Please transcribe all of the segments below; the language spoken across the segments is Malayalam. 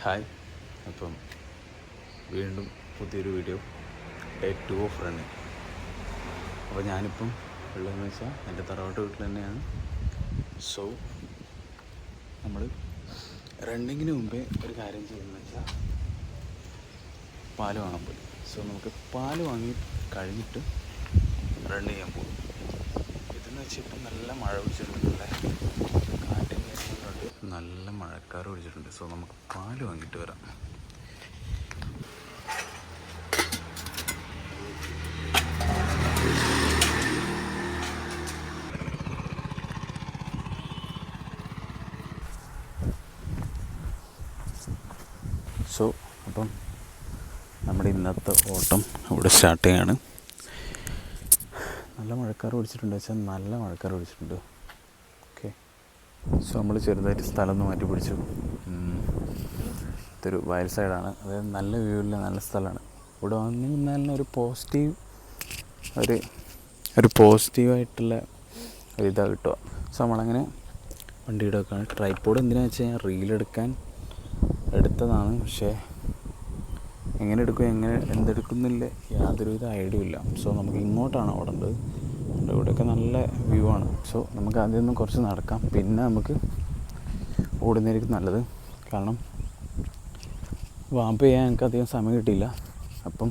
ഹായ്, അപ്പം വീണ്ടും പുതിയൊരു വീഡിയോ, ഡേ 2 ഓഫ് റണ്ണിങ്. അപ്പോൾ ഞാനിപ്പം ഉള്ളതെന്ന് വെച്ചാൽ എൻ്റെ തറവാട്ട് വീട്ടിൽ തന്നെയാണ്. സോ നമ്മൾ റണ്ണിങ്ങിന് മുമ്പേ ഒരു കാര്യം ചെയ്യുന്നത് വെച്ചാൽ പാല് വാങ്ങാൻ പോയി. സോ നമുക്ക് പാല് വാങ്ങി കഴിഞ്ഞിട്ട് റൺ ചെയ്യാൻ പോകും. ഇതെന്ന് വെച്ചാൽ ഇപ്പം നല്ല മഴ പിടിച്ചിട്ടുണ്ടല്ലേ, കാറ്റും കാര്യങ്ങളുണ്ട്, നല്ല മഴക്കാറ് പിടിച്ചിട്ടുണ്ട്. സോ നമുക്ക് പാല് വാങ്ങിയിട്ട് വരാം. സോ അപ്പം നമ്മുടെ ഇന്നത്തെ ഓട്ടം ഇവിടെ സ്റ്റാർട്ട് ചെയ്യാണ്. നല്ല മഴക്കാറ് പിടിച്ചിട്ടുണ്ട് വെച്ചാൽ നല്ല മഴക്കാറ് പിടിച്ചിട്ടുണ്ട്. ഓക്കെ, സോ നമ്മൾ ചെറുതായിട്ട് സ്ഥലം ഒന്ന് മാറ്റി പിടിച്ചു. ഇതൊരു വയൽ സൈഡാണ്, അതായത് നല്ല വ്യൂ ഉള്ള നല്ല സ്ഥലമാണ്. ഇവിടെ വന്നു നിന്നാൽ ഒരു പോസിറ്റീവായിട്ടുള്ള ഒരിതാണ് കിട്ടുക. സോ നമ്മളങ്ങനെ വണ്ടിയുടെ വെക്കാണ്. ട്രൈപ്പോഡ് എന്തിനാണെന്ന് വെച്ച് കഴിഞ്ഞാൽ റീലെടുക്കാൻ എടുത്തതാണ്, പക്ഷേ എങ്ങനെ എടുക്കും എന്തെടുക്കുന്നില്ല യാതൊരുവിധ ഐഡിയ ഇല്ല. സോ നമുക്ക് ഇങ്ങോട്ടാണ് ഓടേണ്ടത്. ഇവിടെയൊക്കെ നല്ല വ്യൂ ആണ്. സോ നമുക്ക് ആദ്യം ഒന്ന് കുറച്ച് നടക്കാം, പിന്നെ നമുക്ക് ഓടുന്നതായിരിക്കും നല്ലത്. കാരണം വാമ്പ് ചെയ്യാൻ എനിക്ക് അധികം സമയം കിട്ടിയില്ല. അപ്പം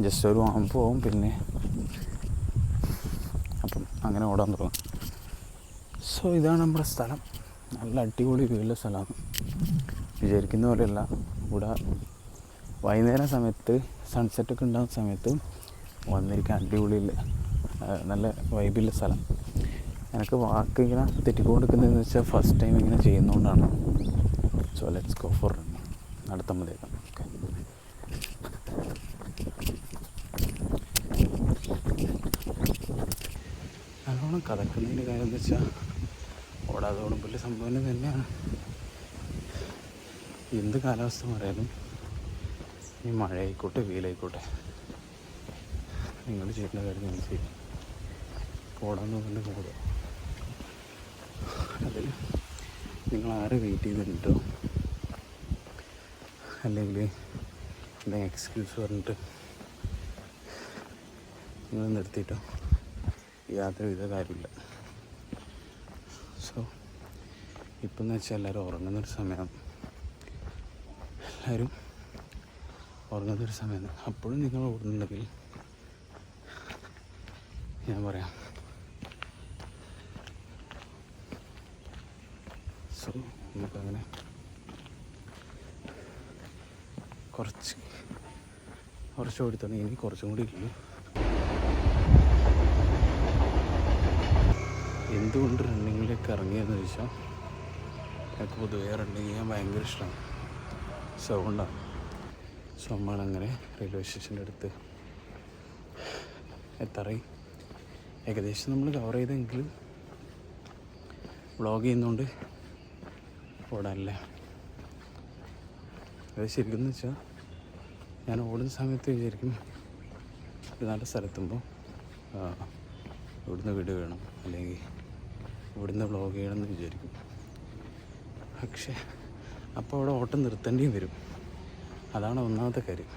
ജസ്റ്റ് ഒരു വാമ്പ് പോവും, പിന്നെ അപ്പം അങ്ങനെ ഓടാൻ തുടങ്ങും. സോ ഇതാണ് നമ്മുടെ സ്ഥലം. നല്ല അടിപൊളി വ്യൂള്ള സ്ഥലമാണ്. വിചാരിക്കുന്ന പോലെയല്ല. ഇവിടെ വൈകുന്നേരം സമയത്ത് സൺസെറ്റൊക്കെ ഉണ്ടാകുന്ന സമയത്ത് വന്നിരിക്കാൻ അടിപൊളിയിൽ നല്ല വൈബിലുള്ള സ്ഥലം. എനിക്ക് വാക്ക് ഇങ്ങനെ തെറ്റിക്കൊണ്ടിരിക്കുന്നതെന്ന് വെച്ചാൽ ഫസ്റ്റ് ടൈം ഇങ്ങനെ ചെയ്യുന്നതുകൊണ്ടാണ്. So let's go for run. നടത്തുമ്പോഴേക്കാം. ഓക്കെ, നല്ലോണം കഥക്കുന്നതിൻ്റെ കാര്യം എന്ന് വെച്ചാൽ ഓടാതെ ഓടുമ്പോൾ സംഭവം തന്നെയാണ്. എന്ത് കാലാവസ്ഥ മാറിയാലും, ഈ മഴയായിക്കോട്ടെ വെയിലായിക്കോട്ടെ, നിങ്ങൾ ചെയ്യുന്ന കാര്യം നിങ്ങൾ ചെയ്യും. ഓടാൻ നോക്കേണ്ട ഓടുക. അതിൽ നിങ്ങൾ ആരെ വെയിറ്റ് ചെയ്തിട്ടോ അല്ലെങ്കിൽ എന്തെങ്കിലും എക്സ്ക്യൂസ് പറഞ്ഞിട്ട് നിങ്ങൾ നിർത്തിയിട്ടോ യാതൊരുവിധ കാര്യമില്ല. സോ ഇപ്പം എന്ന് വെച്ചാൽ എല്ലാവരും ഉറങ്ങുന്നൊരു സമയം, എല്ലാവരും ഉറങ്ങുന്നൊരു സമയമാണ്. അപ്പോഴും നിങ്ങൾ ഓടുന്നുണ്ടെങ്കിൽ ഞാൻ പറയാം. സോ നമുക്കങ്ങനെ കുറച്ച് ഓടിത്തന്നെ. ഇനി കുറച്ചും കൂടി ഇല്ലു. എന്തുകൊണ്ട് റണ്ണിങ്ങിലേക്ക് ഇറങ്ങിയെന്ന് ചോദിച്ചാൽ എനിക്ക് പൊതുവേ റണ്ണിങ് ചെയ്യാൻ ഭയങ്കര ഇഷ്ടമാണ്. സോ അതുകൊണ്ടാണ്. സോ നമ്മളങ്ങനെ റെയിൽവേ സ്റ്റേഷൻ്റെ അടുത്ത് എത്താറായി. ഏകദേശം നമ്മൾ കവർ ചെയ്തെങ്കിലും വ്ളോഗ് ചെയ്യുന്നതുകൊണ്ട് ഓടാനല്ലേ. അത് ശരിക്കും എന്ന് വെച്ചാൽ ഞാൻ ഓടുന്ന സമയത്ത് വിചാരിക്കും ഒരു നല്ല സ്ഥലത്തുമ്പോൾ ഇവിടുന്ന് വീഡിയോ വേണം, അല്ലെങ്കിൽ ഇവിടുന്ന് വ്ളോഗ് ചെയ്യണമെന്ന് വിചാരിക്കും. പക്ഷേ അപ്പോൾ അവിടെ ഓട്ടം നിർത്തേണ്ടിയും വരും. അതാണ് ഒന്നാമത്തെ കാര്യം.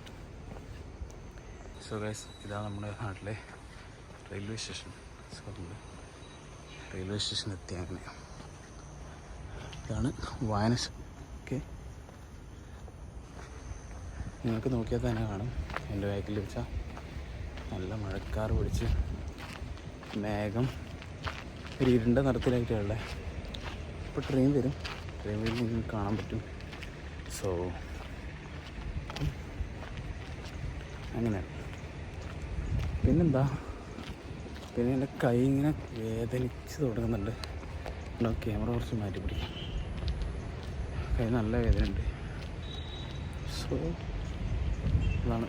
സോ ഗൈസ്, ഇതാണ് നമ്മുടെ നാട്ടിലെ റെയിൽവേ സ്റ്റേഷൻ. സോ നമ്മൾ റെയിൽവേ സ്റ്റേഷൻ എത്തി. അങ്ങനെ ഇതാണ് വായനശാല. ഓക്കെ, നിങ്ങൾക്ക് നോക്കിയാൽ തന്നെ കാണും എൻ്റെ ബാക്കിൽ വെച്ചാൽ നല്ല മഴക്കാറ് പിടിച്ച് മേഘം ഒരു ഇരുണ്ട നിറത്തിലായിട്ടുള്ളത്. ഇപ്പോൾ ട്രെയിൻ വരും നിങ്ങൾക്ക് കാണാൻ പറ്റും. സോ അങ്ങനെ പിന്നെന്താ, പിന്നെ എൻ്റെ കൈ ഇങ്ങനെ വേദനിച്ച് തുടങ്ങുന്നുണ്ട്. ക്യാമറ കുറച്ച് മാറ്റി പിടിക്കും. കൈ നല്ല വേദനയുണ്ട്. സോ അതാണ്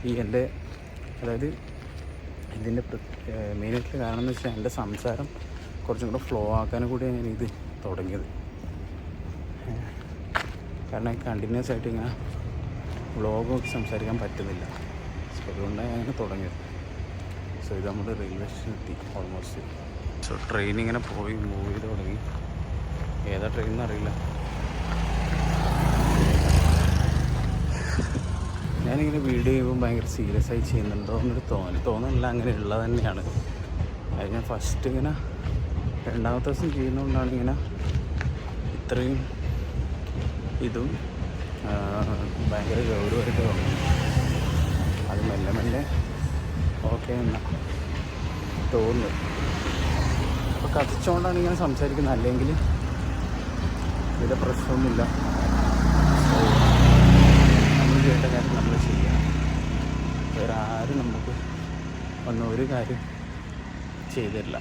ഈ എൻ്റെ, അതായത് ഇതിൻ്റെ മെയിനായിട്ടുള്ള കാരണം എന്ന് വെച്ചാൽ എൻ്റെ സംസാരം കുറച്ചും കൂടെ ഫ്ലോ ആക്കാനും കൂടിയാണ് ഞാനിത് തുടങ്ങിയത്. കാരണം കണ്ടിന്യൂസ് ആയിട്ട് ഇങ്ങനെ വ്ളോഗൊക്കെ സംസാരിക്കാൻ പറ്റുന്നില്ല. സോ അതുകൊണ്ടാണ് ഞാനിങ്ങനെ തുടങ്ങിയത്. സോ ഇത് നമ്മൾ റെയിൽവേ സ്റ്റേഷൻ എത്തി ഓൾമോസ്റ്റ്. സോ ട്രെയിൻ ഇങ്ങനെ പോയി മൂവ് ചെയ്ത് തുടങ്ങി. ഏതാ ട്രെയിൻ എന്നറിയില്ല. ഞാനിങ്ങനെ വീഡിയോ ചെയ്യുമ്പോൾ ഭയങ്കര സീരിയസ് ആയി ചെയ്യുന്നുണ്ടോ എന്നൊരു തോന്നലില്ല, അങ്ങനെ ഉള്ളത് തന്നെയാണ്. അത് ഞാൻ ഫസ്റ്റ് ഇങ്ങനെ രണ്ടാമത്തെ ദിവസം ചെയ്യുന്നതുകൊണ്ടാണ് ഇങ്ങനെ ഇത്രയും ഇതും ഭയങ്കര ഗൗരവമായിട്ട് തോന്നുന്നു. അത് മെല്ലെ മെല്ലെ ഓക്കെ എന്ന് തോന്നുന്നു. അപ്പോൾ കത്തിച്ചുകൊണ്ടാണ് ഇങ്ങനെ സംസാരിക്കുന്നത്, അല്ലെങ്കിൽ ഇതിൻ്റെ പ്രശ്നമൊന്നുമില്ല. നമ്മൾ ചെയ്യേണ്ട കാര്യം നമ്മൾ ചെയ്യാം. വേറെ ആരും നമുക്ക് ഒരു കാര്യം ചെയ്തു തരില്ല.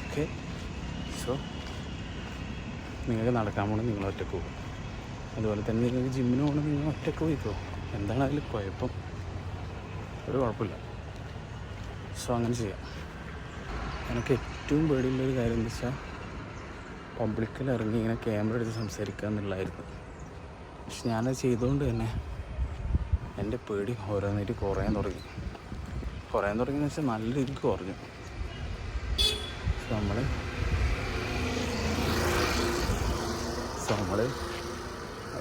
ഓക്കെ, സോ നിങ്ങൾക്ക് നടക്കാൻ പോകണം, നിങ്ങൾ ഒറ്റക്ക് പോകും. അതുപോലെ തന്നെ നിങ്ങൾക്ക് ജിമ്മിന് പോകണം, നിങ്ങൾ ഒറ്റക്ക് പോയിക്കോ. എന്താണ് അതിൽ കുഴപ്പം? ഒരു കുഴപ്പമില്ല. സോ അങ്ങനെ ചെയ്യാം. എനിക്ക് ഏറ്റവും പേടിയുള്ളൊരു കാര്യം എന്താ വെച്ചാൽ പബ്ലിക്കിൽ ഇറങ്ങി ഇങ്ങനെ ക്യാമറ എടുത്ത് സംസാരിക്കുക എന്നുള്ളതായിരുന്നു. പക്ഷെ ഞാനത് ചെയ്തുകൊണ്ട് തന്നെ എൻ്റെ പേടി ഓരോന്നായിട്ട് കുറയാൻ തുടങ്ങിയെന്ന് വെച്ചാൽ നല്ല രീതിക്ക് കുറഞ്ഞു. നമ്മൾ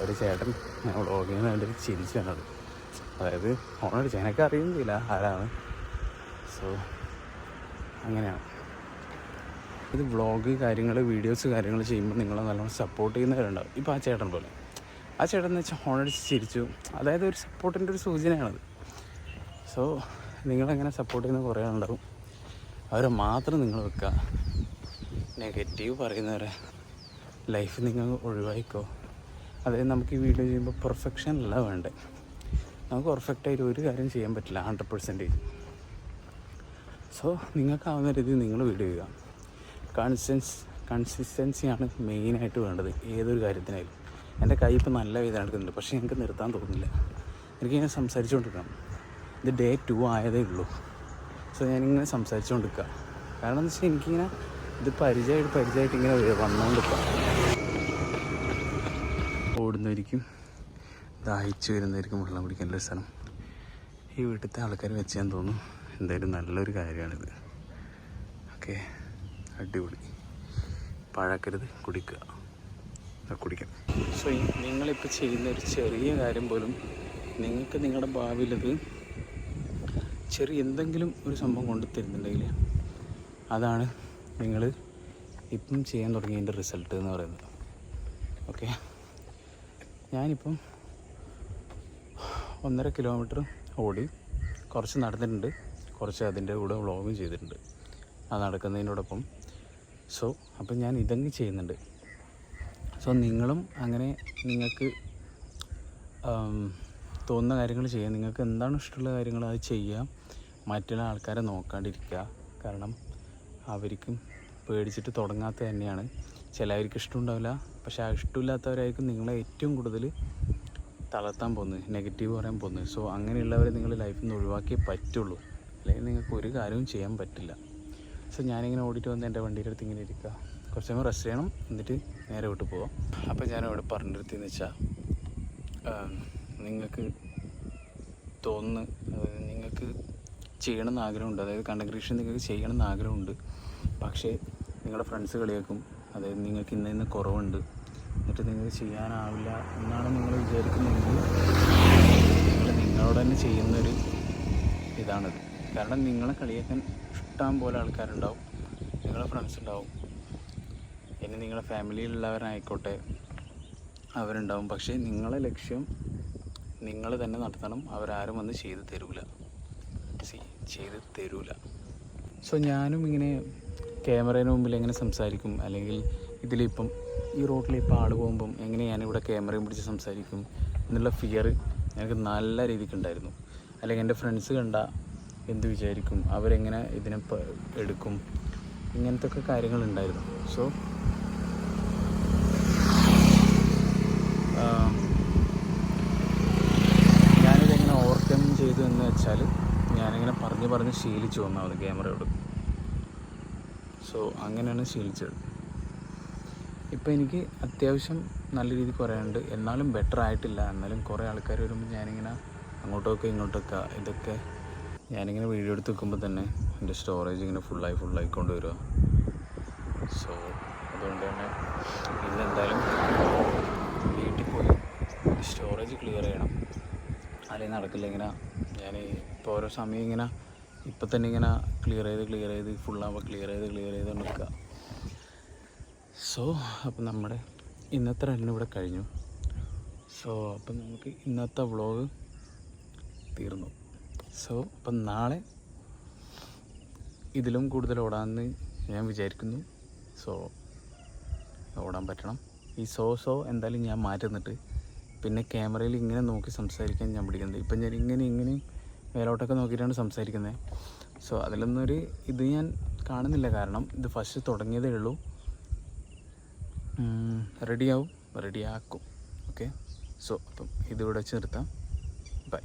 ഒരു ചേട്ടൻ വ്ളോഗ് ചെയ്യുന്ന വേണ്ടി ചിരിച്ചു തന്നത്, അതായത് ഓണടിച്ച് എനിക്ക് അറിയുന്നില്ല ആരാണ്. സോ അങ്ങനെയാണ് ഇത്. വ്ളോഗ് വീഡിയോസ് കാര്യങ്ങൾ ചെയ്യുമ്പോൾ നിങ്ങളെ നല്ലോണം സപ്പോർട്ട് ചെയ്യുന്നവരുണ്ടാവും. ഇപ്പോൾ ആ ചേട്ടൻ പോലെ, ആ ചേട്ടൻ എന്ന് വെച്ചാൽ ഹോണടിച്ച് ചിരിച്ചു, അതായത് ഒരു സപ്പോർട്ടിൻ്റെ ഒരു സൂചനയാണത്. സോ നിങ്ങളെങ്ങനെ സപ്പോർട്ട് ചെയ്യുന്ന കുറേ ആളുണ്ടാവും, അവരെ മാത്രം നിങ്ങൾ വെക്കുക. നെഗറ്റീവ് പറയുന്നവരെ ലൈഫ് നിങ്ങൾ ഒഴിവായിക്കോ. അതായത് നമുക്ക് ഈ വീഡിയോ ചെയ്യുമ്പോൾ പെർഫെക്ഷൻ അല്ല വേണ്ടേ. നമുക്ക് പെർഫെക്റ്റായിട്ട് ഒരു കാര്യം ചെയ്യാൻ പറ്റില്ല 100%. സോ നിങ്ങൾക്കാവുന്ന രീതിയിൽ നിങ്ങൾ വീഡിയോ ചെയ്യുക. കൺസിസ്റ്റൻസിയാണ് മെയിനായിട്ട് വേണ്ടത് ഏതൊരു കാര്യത്തിനായാലും. എൻ്റെ കൈ ഇപ്പോൾ നല്ല വേദന എടുക്കുന്നുണ്ട്, പക്ഷേ എനിക്ക് നിർത്താൻ തോന്നുന്നില്ല. എനിക്കിങ്ങനെ സംസാരിച്ചുകൊണ്ടിരിക്കണം. ഇത് ഡേ 2 ആയതേ ഉള്ളൂ. സോ ഞാനിങ്ങനെ സംസാരിച്ചുകൊണ്ടിരിക്കുക. കാരണം എന്ന് വെച്ചാൽ എനിക്കിങ്ങനെ ഇത് പരിചയമായിട്ട് ഇങ്ങനെ വന്നുകൊണ്ടിരിക്കുക. ഓടുന്നവരിക്കും ദാഹിച്ചു വരുന്നവരിക്കും വെള്ളം കുടിക്കേണ്ട ഒരു സ്ഥലം ഈ വീട്ടിലത്തെ ആൾക്കാർ വെച്ചാൻ തോന്നും. എന്തായാലും നല്ലൊരു കാര്യമാണിത്. ഓക്കെ, അടിപൊളി. പാഴാക്കരുത്, കുടിക്കാം. സോ നിങ്ങളിപ്പോൾ ചെയ്യുന്ന ഒരു ചെറിയ കാര്യം പോലും നിങ്ങൾക്ക് നിങ്ങളുടെ ഭാവിയിലത് ചെറിയ എന്തെങ്കിലും ഒരു സംഭവം കൊണ്ടു തരുന്നുണ്ടെങ്കിൽ അതാണ് നിങ്ങൾ ഇപ്പം ചെയ്യാൻ തുടങ്ങിയതിൻ്റെ റിസൾട്ട് എന്ന് പറയുന്നത്. ഓക്കെ, ഞാനിപ്പം 1.5 കിലോമീറ്റർ ഓടി, കുറച്ച് നടന്നിട്ടുണ്ട്, കുറച്ച് അതിൻ്റെ കൂടെ വ്ളോഗും ചെയ്തിട്ടുണ്ട് അത് നടക്കുന്നതിനോടൊപ്പം. സോ അപ്പം ഞാൻ ഇതങ്ങ് ചെയ്യുന്നുണ്ട്. സോ നിങ്ങളും അങ്ങനെ നിങ്ങൾക്ക് തോന്നുന്ന കാര്യങ്ങൾ ചെയ്യുക. നിങ്ങൾക്ക് എന്താണ് ഇഷ്ടമുള്ള കാര്യങ്ങൾ അത് ചെയ്യുക. മറ്റുള്ള ആൾക്കാരെ നോക്കാണ്ടിരിക്കുക. കാരണം അവർക്കും പേടിച്ചിട്ട് തുടങ്ങാത്ത തന്നെയാണ്. ചിലവർക്ക് ഇഷ്ടമുണ്ടാവില്ല, പക്ഷേ ആ ഇഷ്ടമില്ലാത്തവരായിരിക്കും നിങ്ങളെ ഏറ്റവും കൂടുതൽ തളർത്താൻ പോകുന്നത്, നെഗറ്റീവ് പറയാൻ പോകുന്നത്. സോ അങ്ങനെയുള്ളവരെ നിങ്ങൾ ലൈഫിൽ നിന്ന് ഒഴിവാക്കിയേ പറ്റുള്ളൂ, അല്ലെങ്കിൽ നിങ്ങൾക്ക് ഒരു കാര്യവും ചെയ്യാൻ പറ്റില്ല. സോ ഞാനിങ്ങനെ ഓടിയിട്ട് വന്ന് എൻ്റെ വണ്ടിയുടെ അടുത്ത് ഇങ്ങനെ ഇരിക്കുക, കുറച്ച് സമയം റെസ്റ്റ് ചെയ്യണം, എന്നിട്ട് നേരെ വിട്ട് പോവാം. അപ്പോൾ ഞാനിവിടെ പറഞ്ഞിടത്തെന്ന് വെച്ചാൽ നിങ്ങൾക്ക് നിങ്ങൾക്ക് ചെയ്യണമെന്ന് ആഗ്രഹമുണ്ട്, അതായത് കണ്ടന്റ് ക്രിയേഷൻ നിങ്ങൾക്ക് ചെയ്യണമെന്ന് ആഗ്രഹമുണ്ട്. പക്ഷേ നിങ്ങളുടെ ഫ്രണ്ട്സ് കളിയാക്കും, അതായത് നിങ്ങൾക്ക് ഇന്ന കുറവുണ്ട്, എന്നിട്ട് നിങ്ങൾക്ക് ചെയ്യാനാവില്ല എന്നാണ് നിങ്ങൾ വിചാരിക്കുന്നതെങ്കിൽ നിങ്ങൾ നിങ്ങളോട് തന്നെ ചെയ്യുന്നൊരു ഇതാണിത്. കാരണം നിങ്ങളെ കളിയാക്കാൻ ഇഷ്ടം പോലെ ആൾക്കാരുണ്ടാവും, നിങ്ങളുടെ ഫ്രണ്ട്സ് ഉണ്ടാവും, ഇനി നിങ്ങളുടെ ഫാമിലിയിലുള്ളവരായിക്കോട്ടെ അവരുണ്ടാവും. പക്ഷേ നിങ്ങളെ ലക്ഷ്യം നിങ്ങൾ തന്നെ നടത്തണം, അവരാരും വന്ന് ചെയ്ത് തരൂല. സോ ഞാനും ഇങ്ങനെ ക്യാമറേന് മുമ്പിൽ എങ്ങനെ സംസാരിക്കും, അല്ലെങ്കിൽ ഇതിലിപ്പം ഈ റോഡിലിപ്പോൾ ആൾ പോകുമ്പം എങ്ങനെ ഞാനിവിടെ ക്യാമറയും പിടിച്ച് സംസാരിക്കും എന്നുള്ള ഫിയർ എനിക്ക് നല്ല രീതിക്കുണ്ടായിരുന്നു. അല്ലെങ്കിൽ എൻ്റെ ഫ്രണ്ട്സ് കണ്ടാൽ എന്ത് വിചാരിക്കും, അവരെങ്ങനെ ഇതിനെ എടുക്കും, ഇങ്ങനത്തെ ഒക്കെ കാര്യങ്ങളുണ്ടായിരുന്നു. സോ ഞാനിതെങ്ങനെ ഓവർകം ചെയ്തു എന്ന് വെച്ചാൽ ഞാനിങ്ങനെ പറഞ്ഞ് ശീലിച്ചു ഒന്നാമത് ക്യാമറയോട്. സോ അങ്ങനെയാണ് ശീലിച്ചത്. ഇപ്പോൾ എനിക്ക് അത്യാവശ്യം നല്ല രീതിക്ക് പറയാനുണ്ട്, എന്നാലും ബെറ്റർ ആയിട്ടില്ല. എന്നാലും കുറേ ആൾക്കാർ വരുമ്പോൾ ഞാനിങ്ങനെ അങ്ങോട്ടൊക്കെ ഇങ്ങോട്ടൊക്കെ ഇതൊക്കെ ഞാനിങ്ങനെ വീഡിയോ എടുത്ത് വെക്കുമ്പോൾ തന്നെ എൻ്റെ സ്റ്റോറേജ് ഇങ്ങനെ ഫുള്ളായിക്കൊണ്ട് വരിക. സോ അതുകൊണ്ട് തന്നെ ഇന്നെന്തായാലും സ്റ്റോറേജ് ക്ലിയർ ചെയ്യണം, അല്ലെങ്കിൽ നടക്കില്ല. ഇങ്ങനെ ഞാൻ ഇപ്പോൾ ഓരോ സമയം ഇങ്ങനെ ഇപ്പം തന്നെ ഇങ്ങനെ ക്ലിയർ ചെയ്ത് ഫുള്ളാകുമ്പോൾ ക്ലിയർ ചെയ്ത് നിൽക്കുക. സോ അപ്പം നമ്മുടെ ഇന്നത്തെ റൺ ഇവിടെ കഴിഞ്ഞു. സോ അപ്പം നമുക്ക് ഇന്നത്തെ വ്ളോഗ് തീർന്നു. സോ അപ്പം നാളെ ഇതിലും കൂടുതൽ ഓടാമെന്ന് ഞാൻ വിചാരിക്കുന്നു. സോ ഓടാൻ പറ്റണം. ഈ സോ എന്തായാലും ഞാൻ മാറ്റുന്നിട്ട് പിന്നെ ക്യാമറയിൽ ഇങ്ങനെ നോക്കി സംസാരിക്കാൻ ഞാൻ പിടിക്കുന്നത്. ഇപ്പം ഞാൻ ഇങ്ങനെയും മേലോട്ടൊക്കെ നോക്കിയിട്ടാണ് സംസാരിക്കുന്നത്. സോ അതിലൊന്നൊരു ഇത് ഞാൻ കാണുന്നില്ല, കാരണം ഇത് ഫസ്റ്റ് തുടങ്ങിയതേ ഉള്ളൂ. റെഡിയാക്കും. ഓക്കെ. സോ അപ്പം ഇതിവിടെ വെച്ച് നിർത്താം. ബൈ.